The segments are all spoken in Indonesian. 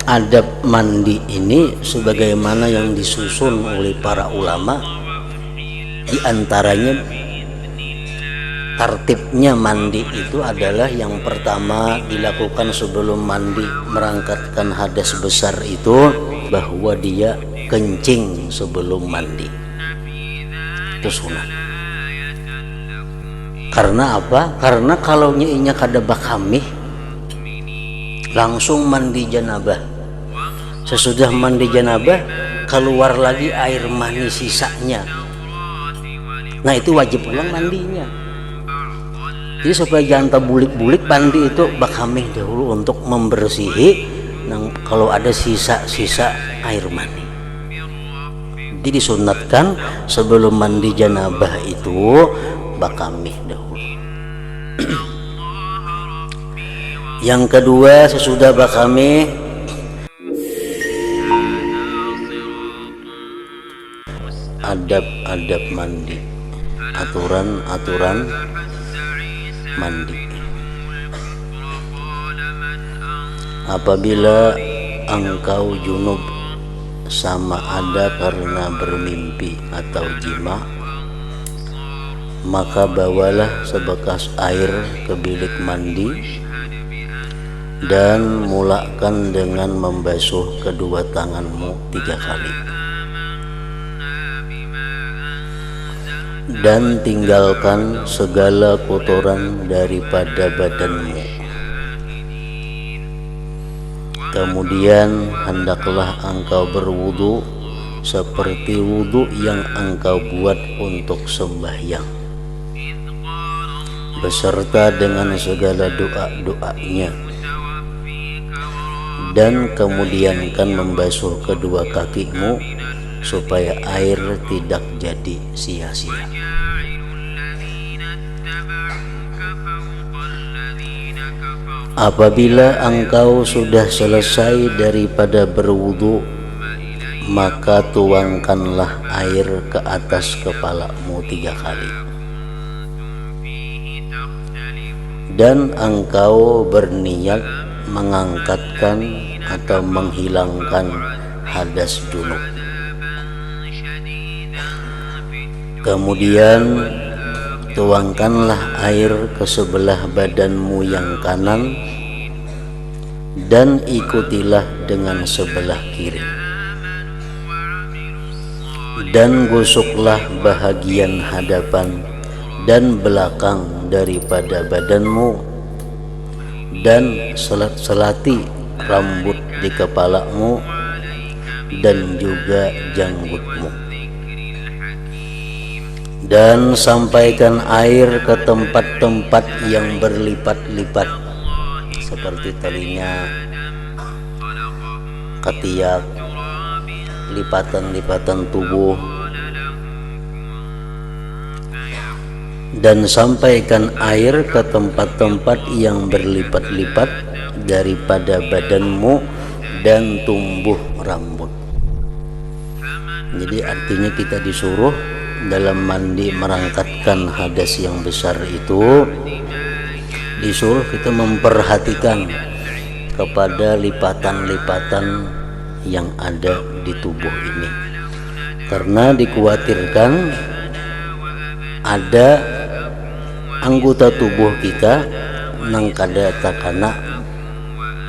adab mandi ini sebagaimana yang disusun oleh para ulama, di antaranya tertibnya mandi itu adalah yang pertama dilakukan sebelum mandi merangkatkan hadas besar itu bahwa dia kencing sebelum mandi. Itu sunat. Karena apa? Karena kalau nyiinya kada bakamih langsung mandi janabah. Sesudah mandi janabah keluar lagi air mani sisanya. Nah itu wajib ulang mandinya. Jadi supaya jangan terbulik-bulik mandi itu bakamih dahulu untuk membersihi kalau ada sisa-sisa air mani. Jadi disunatkan sebelum mandi janabah itu bakamih dahulu. Yang kedua sesudah bakamih adab-adab mandi, aturan-aturan mandi. Apabila engkau junub sama ada karena bermimpi atau jima, maka bawalah sebekas air ke bilik mandi dan mulakan dengan membasuh kedua tanganmu 3 kali. Dan tinggalkan segala kotoran daripada badanmu. Kemudian hendaklah engkau berwudu seperti wudu yang engkau buat untuk sembahyang, beserta dengan segala doa-doanya. Dan kemudian kan membasuh kedua kakimu supaya air tidak jadi sia-sia. Apabila engkau sudah selesai daripada berwudu, maka tuangkanlah air ke atas kepalamu 3 kali. Dan engkau berniat mengangkatkan atau menghilangkan hadas junub. Kemudian tuangkanlah air ke sebelah badanmu yang kanan dan ikutilah dengan sebelah kiri. Dan gosoklah bahagian hadapan dan belakang daripada badanmu dan selati rambut di kepalamu dan juga janggutmu. Dan sampaikan air ke tempat-tempat yang berlipat-lipat seperti telinga, ketiak, lipatan-lipatan tubuh. Dan sampaikan air ke tempat-tempat yang berlipat-lipat daripada badanmu dan tumbuh rambut. Jadi artinya kita disuruh dalam mandi merangkatkan hadas yang besar itu, disuruh kita memperhatikan kepada lipatan-lipatan yang ada di tubuh ini, karena dikhawatirkan ada anggota tubuh kita nang kada takana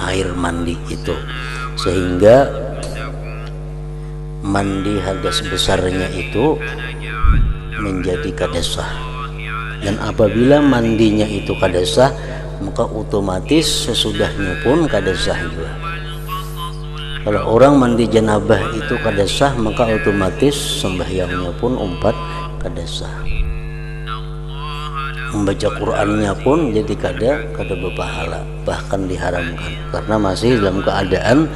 air mandi itu, sehingga mandi hadas besarnya itu menjadi kada sah. Dan apabila mandinya itu kada sah, maka otomatis sesudahnya pun kada sah juga. Kalau orang mandi janabah itu kada sah, maka otomatis sembahyangnya pun umpat kada sah. Membaca Qur'annya pun jadi kada berpahala, bahkan diharamkan karena masih dalam keadaan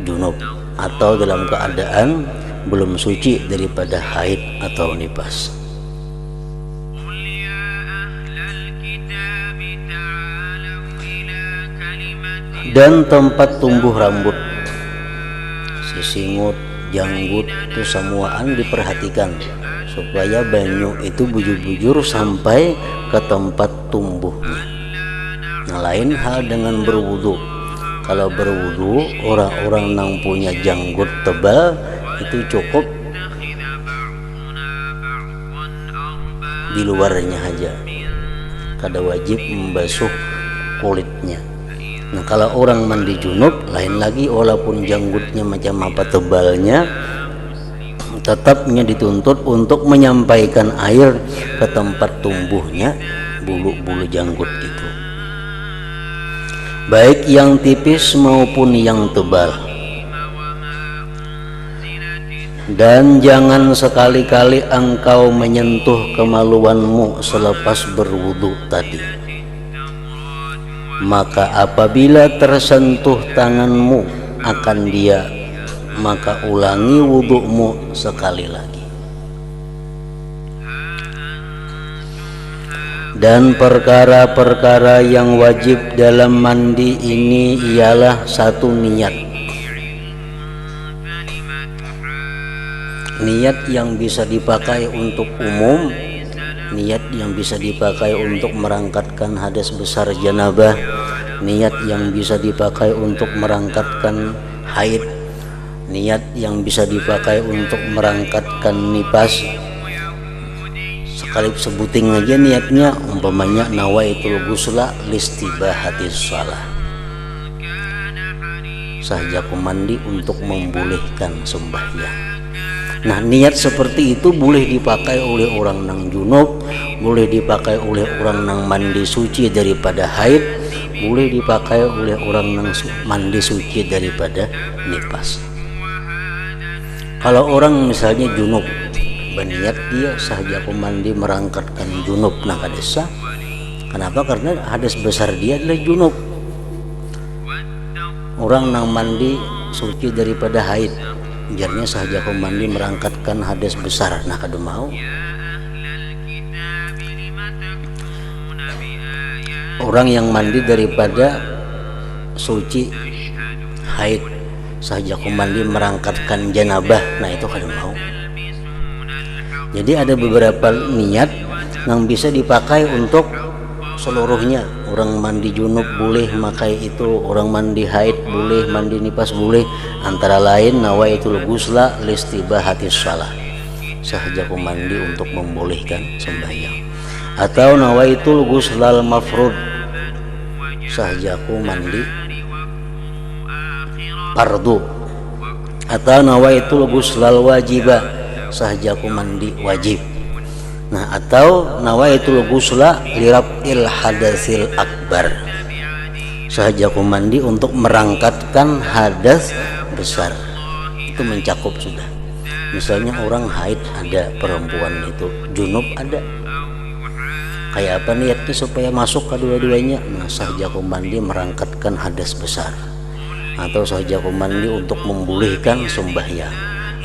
junub atau dalam keadaan belum suci daripada haid atau nifas. Dan tempat tumbuh rambut, sisingut, janggut itu semuaan diperhatikan supaya banyu itu bujur-bujur sampai ke tempat tumbuhnya. Nah, lain hal dengan berwudu. Kalau berwudu orang-orang yang punya janggut tebal itu cukup di luarnya aja, kada wajib membasuh kulitnya. Nah kalau orang mandi junub lain lagi, walaupun janggutnya macam apa tebalnya, tetapnya dituntut untuk menyampaikan air ke tempat tumbuhnya bulu-bulu janggut itu, baik yang tipis maupun yang tebal. Dan jangan sekali-kali engkau menyentuh kemaluanmu selepas berwudu tadi. Maka apabila tersentuh tanganmu akan dia, maka ulangi wudu'mu sekali lagi. Dan perkara-perkara yang wajib dalam mandi ini ialah satu niat. Niat yang bisa dipakai untuk umum, niat yang bisa dipakai untuk merangkatkan hadas besar janabah, niat yang bisa dipakai untuk merangkatkan haid, niat yang bisa dipakai untuk merangkatkan nipas. Sekali sebuting aja niatnya, umpamanya nawaitul ghusla listibahatis shalah, sahajaku mandi untuk membolehkan sembahyang. Nah niat seperti itu boleh dipakai oleh orang nang junub, boleh dipakai oleh orang nang mandi suci daripada haid, boleh dipakai oleh orang nang mandi suci daripada nipas. Kalau orang misalnya junub, berniat dia sahajaku mandi merangkatkan junub, nah kadesa. Kenapa? Karena hadas besar dia adalah junub. Orang nang mandi suci daripada haid, jarnya sahajaku mandi merangkatkan hadas besar, nah kada mau. Orang yang mandi daripada suci haid, sahajaku mandi merangkatkan janabah, nah itu kada mau. Jadi ada beberapa niat yang bisa dipakai untuk seluruhnya. Orang mandi junub boleh makai itu, orang mandi haid boleh, mandi nipas boleh. Antara lain nawaitul ghusla listibahatis shalah, sahajaku mandi untuk membolehkan sembahyang. Atau nawaitul ghuslal mafrud, sahajaku mandi fardu. Atau nawaitul ghuslal wajibah, sahajaku mandi wajib. Nah atau nawaitul ghusla liraf'il hadasil akbar, sahajaku mandi untuk merangkatkan hadas besar. Itu mencakup sudah. Misalnya orang haid ada, perempuan itu junub ada, kayak apa niatnya supaya masuk kedua-duanya? Nah sahajaku mandi merangkatkan hadas besar, atau sahajaku mandi untuk membolehkan sembahyang,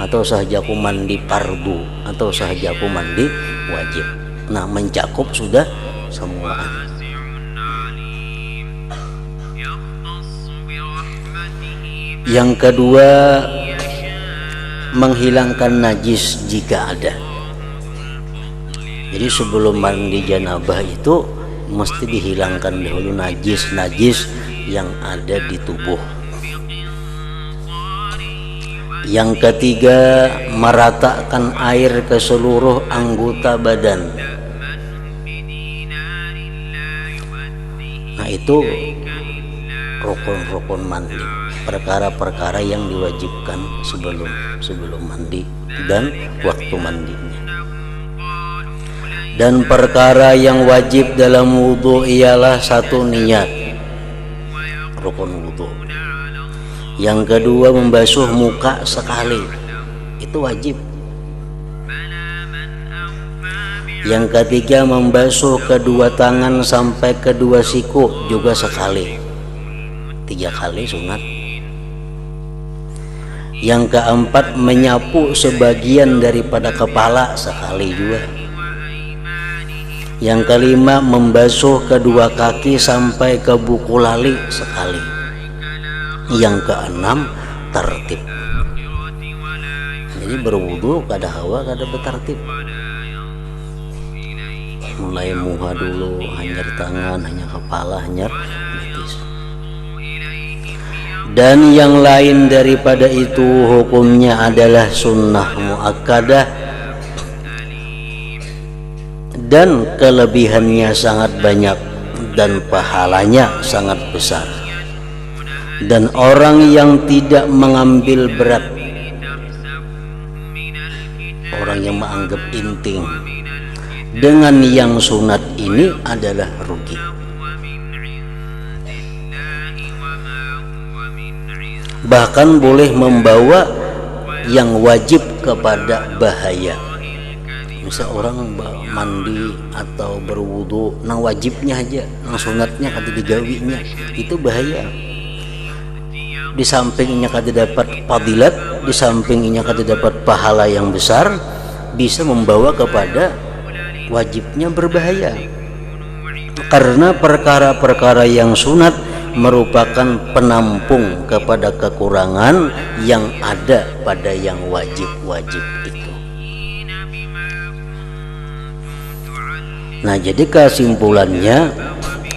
atau sahajaku mandi fardu, atau sahajaku mandi wajib. Nah mencakup sudah semua. Yang kedua, menghilangkan najis jika ada. Jadi sebelum mandi janabah itu mesti dihilangkan dahulu najis-najis yang ada di tubuh. Yang ketiga, meratakan air ke seluruh anggota badan. Nah itu rukun-rukun mandi, perkara-perkara yang diwajibkan sebelum mandi dan waktu mandinya. Dan perkara yang wajib dalam wudu ialah satu niat, rukun wudu. Yang kedua, membasuh muka sekali, itu wajib. Yang ketiga, membasuh kedua tangan sampai kedua siku juga sekali, 3 kali sunat. Yang keempat, menyapu sebagian daripada kepala sekali juga. Yang kelima, membasuh kedua kaki sampai ke buku lali sekali. Yang keenam, tertib. Jadi berwudu kada hawa kada bertertib. Mulai muha dulu, hanyar tangan, hanya kepala, hanyar betis. Dan yang lain daripada itu hukumnya adalah sunnah muakkadah dan kelebihannya sangat banyak dan pahalanya sangat besar. Dan orang yang tidak mengambil berat, orang yang menganggap inting dengan yang sunat ini adalah rugi. Bahkan boleh membawa yang wajib kepada bahaya. Misal orang mandi atau berwudu nang wajibnya aja, nang sunatnya kada digawinya, itu bahaya. Di sampingnya kada dapat fadilat, di sampingnya kada dapat pahala yang besar, bisa membawa kepada wajibnya berbahaya. Karena perkara-perkara yang sunat merupakan penampung kepada kekurangan yang ada pada yang wajib-wajib itu. Nah, jadi kesimpulannya,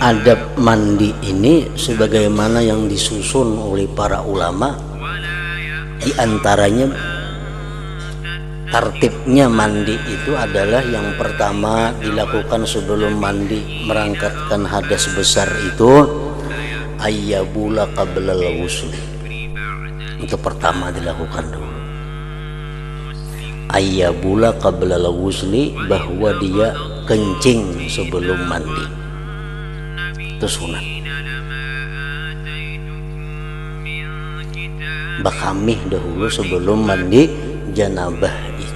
adab mandi ini sebagaimana yang disusun oleh para ulama, di antaranya tertibnya mandi itu adalah yang pertama dilakukan sebelum mandi merangkatkan hadas besar itu ayyabula qablal ghusl. Itu pertama dilakukan dulu. Ayyabula qablal ghusli, bahwa dia kencing sebelum mandi. Itu sunat. Bakamih dahulu sebelum mandi janabah itu.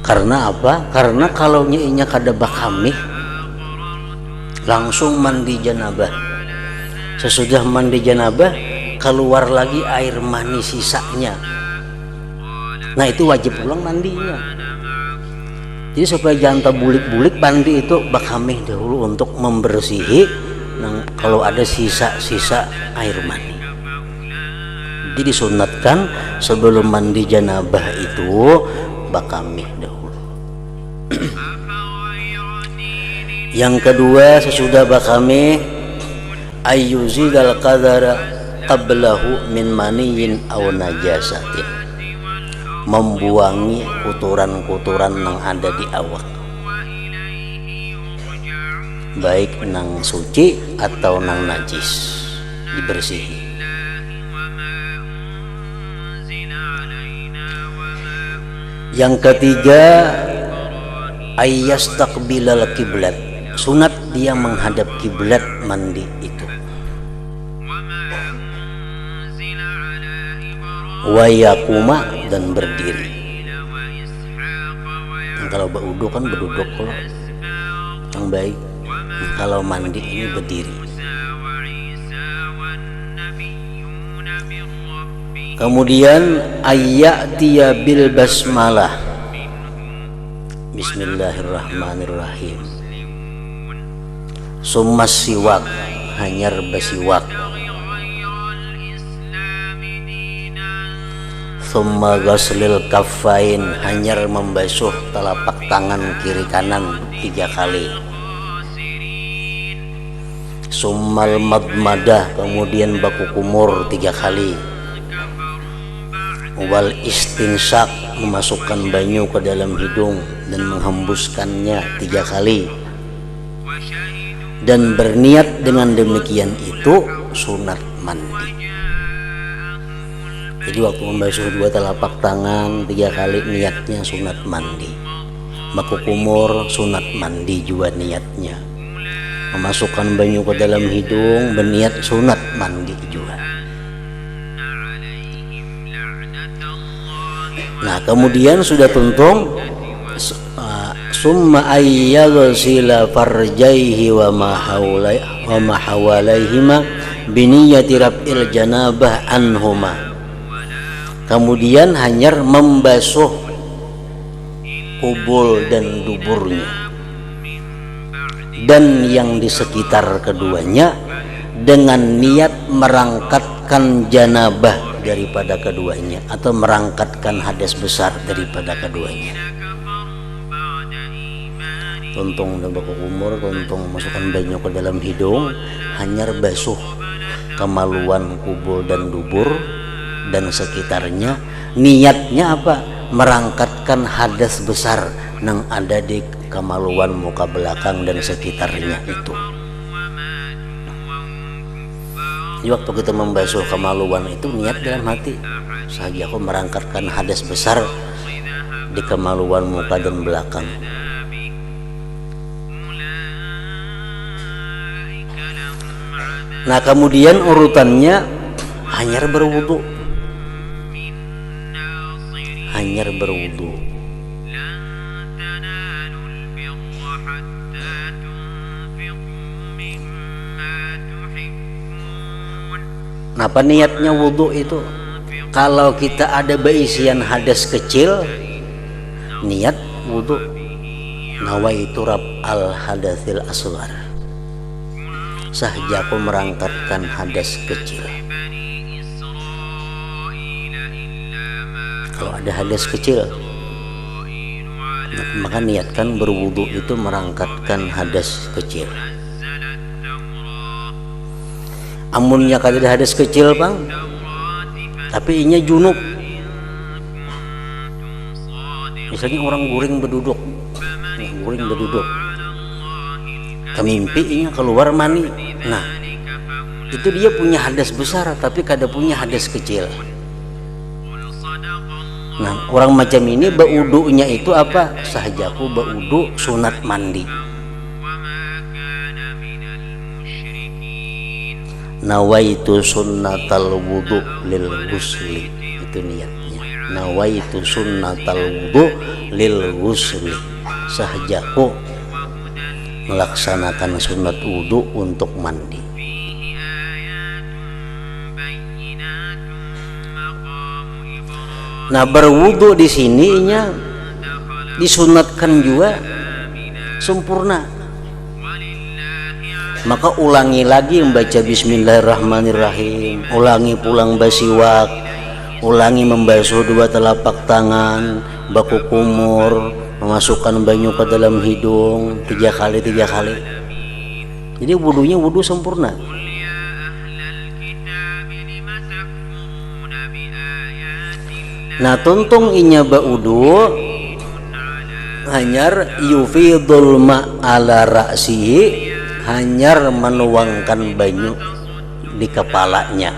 Karena apa? Karena kalau nyiinya kada bakamih langsung mandi janabah. Sesudah mandi janabah keluar lagi air mani sisanya. Nah, itu wajib ulang mandinya. Jadi supaya jangan bulik-bulik, mandi itu bakamih dahulu untuk membersihi kalau ada sisa-sisa air mani. Jadi disunatkan sebelum mandi janabah itu bakamih dahulu. Yang kedua, sesudah bakamih ayyuzidal qadara qablahu min maniyin aw najasatin, membuangi kotoran-kotoran yang ada di awak, baik nang suci atau nang najis, dibersihi. Yang ketiga, ayyastaqbilal kiblat, sunat dia menghadap kiblat mandi itu. Wayakuma, dan berdiri. Kalau berwudu kan berduduk, kalau yang baik. Kalau mandi ini berdiri. Kemudian ayyatiya bil basmalah, bismillahirrahmanirrahim. Summas siwak, hanyar basiwak. Summa ghaslil kaffain, hanyar membasuh telapak tangan kiri kanan 3 kali. Summal madmadah, kemudian baku kumur 3 kali. Wal istinsak, memasukkan banyu ke dalam hidung dan menghembuskannya 3 kali. Dan berniat dengan demikian itu sunat mandi. Jadi waktu membasuh 2 telapak tangan 3 kali niatnya sunat mandi. Baku kumur sunat mandi juga niatnya. Memasukkan banyu ke dalam hidung berniat sunat mandi juga. Nah, kemudian sudah tuntung summa ayyaghsila farjaihi wa ma hawalaihima biniyati rab'il janabah anhuma. Kemudian hanyar membasuh kubul dan duburnya dan yang di sekitar keduanya dengan niat merangkatkan janabah daripada keduanya atau merangkatkan hadas besar daripada keduanya. tuntung dan baku kumur, tuntung masukkan banyu ke dalam hidung, hanyar basuh kemaluan kubul dan dubur dan sekitarnya. Niatnya apa? Merangkatkan hadas besar yang ada di kemaluan muka belakang dan sekitarnya itu. Jadi waktu kita membasuh kemaluan itu niat dalam hati, saja aku merangkatkan hadas besar di kemaluan muka dan belakang. Nah kemudian urutannya hanyar berwudu, hanyar berwudu. Nah, apa niatnya wudu itu? Kalau kita ada beisian hadas kecil, niat wudu. Nawaitu rab al hadatsil asghar. Sahaja aku merangkatkan hadas kecil. Kalau ada hadas kecil, maka niatkan berwudu itu merangkatkan hadas kecil. Amunnya kada ada hadas kecil bang, tapi inya junub. Misalnya orang guring berduduk, kemimpi inya keluar mani. Nah itu dia punya hadas besar tapi kada punya hadas kecil. Nah orang macam ini baudunya itu apa? Sahajaku baudu sunat mandi. Nawaitu sunnatal wudu lil ghusli, itu niatnya. Nawaitu sunnatal wudu lil ghusli, sahajaku melaksanakan sunat wudu untuk mandi. Nah berwudu di sininya disunatkan juga sempurna. Maka ulangi lagi membaca bismillahirrahmanirrahim, ulangi pulang basiwak, ulangi membasuh dua telapak tangan, baku kumur, memasukkan banyu ke dalam hidung 3 kali. Jadi wudunya wudu sempurna. Nah tuntung inya baudu hanyar yufidul ma'ala ra'sihi, hanyar menuangkan banyu di kepalanya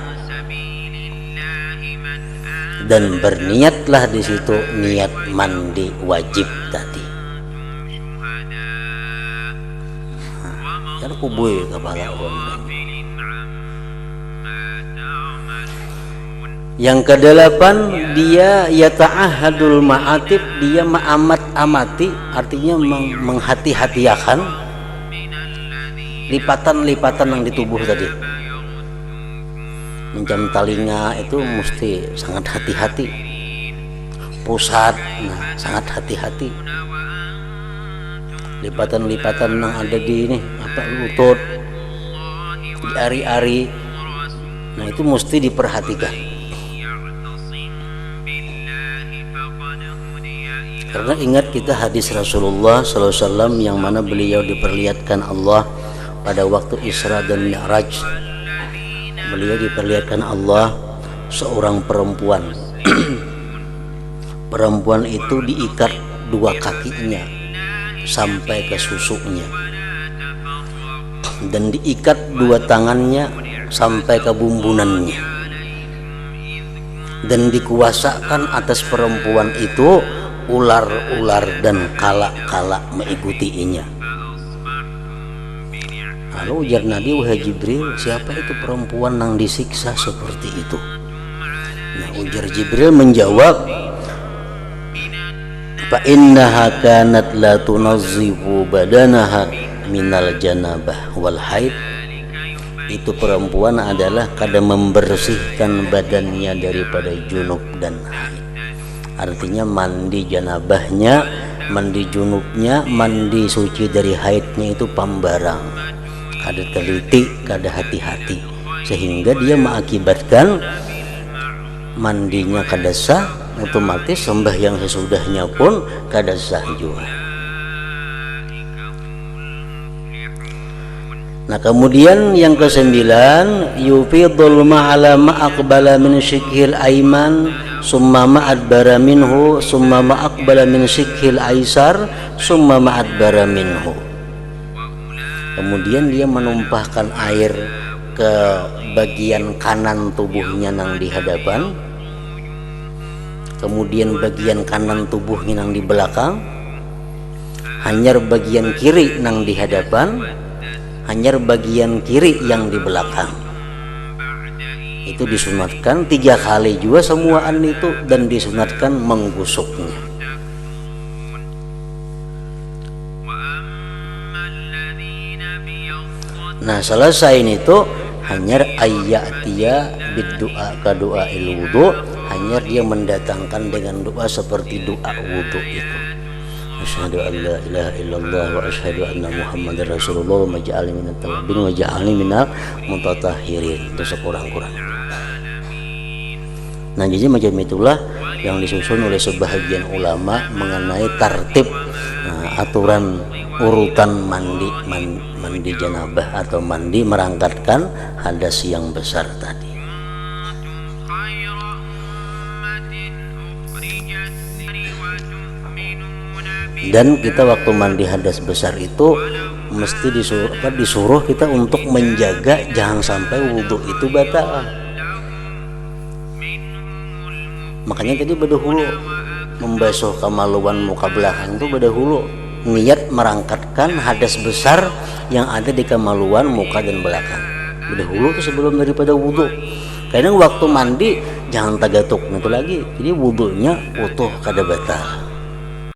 dan berniatlah di situ niat mandi wajib tadi. Kan kubuy kepala orang. Yang kedelapan dia yata'ahadul ma'atib, dia amati, artinya menghati-hatiakan lipatan-lipatan yang di tubuh tadi. Mencam telinga itu mesti sangat hati-hati. Pusat, nah sangat hati-hati. Lipatan-lipatan yang ada di ini, lutut, di ari-ari, nah itu mesti diperhatikan. Karena ingat kita hadis Rasulullah SAW yang mana beliau diperlihatkan Allah pada waktu Isra dan Mi'raj. Beliau diperlihatkan Allah seorang perempuan. Perempuan itu diikat 2 kakinya sampai ke susuknya, dan diikat 2 tangannya sampai ke bumbunannya, dan dikuasakan atas perempuan itu ular-ular dan kala-kala mengikutinya. Lalu ujar Nabi, wahai Jibril, siapa itu perempuan yang disiksa seperti itu? Nah ujar Jibril menjawab, fa innaha kanat la tunazzifu badanaha minal janabah wal haid. Itu perempuan adalah kada membersihkan badannya daripada junub dan haid. Artinya mandi janabahnya, mandi junubnya, mandi suci dari haidnya itu pambarang, kada teliti, kada hati-hati, sehingga dia mengakibatkan mandinya kada sah, otomatis sembahyang sesudahnya pun kada sah juga. Nah kemudian yang kesembilan, yufidul ma'ala ma'aqbala min syikhil aiman summa ma'adbara minhu summa ma'aqbala min syikhil aisar summa ma'adbara minhu. Kemudian dia menumpahkan air ke bagian kanan tubuhnya nang di hadapan, kemudian bagian kanan tubuhnya nang di belakang, hanyar bagian kiri nang di hadapan, hanyar bagian kiri yang di belakang. Itu disunatkan 3 kali juga semuaan itu, dan disunatkan menggusuknya. Nah selesai itu hanyar ayyatiya biddu'a ka du'ail wudu, hanyar dia mendatangkan dengan doa seperti doa wudu itu. Asyhadu an la ilaha illallah wa asyhadu anna muhammadar rasulullah wa ja'alni minat tawabin wa ja'alni minal mutatahhirin. Itu sekurang-kurangnya. Nah jadi macam itulah yang disusun oleh sebahagian ulama mengenai tertib, aturan urutan mandi janabah atau mandi merangkatkan hadas yang besar tadi. Dan kita waktu mandi hadas besar itu mesti disuruh kita untuk menjaga jangan sampai wudhu itu batal. Makanya tadi bedahulu membasuh kemaluan muka belakang itu bedahulu niat merangkatkan hadas besar yang ada di kemaluan muka dan belakang. Bedahulu itu sebelum daripada wudhu. Kadang waktu mandi jangan tagatuk itu lagi, jadi wudhunya utuh kada batal.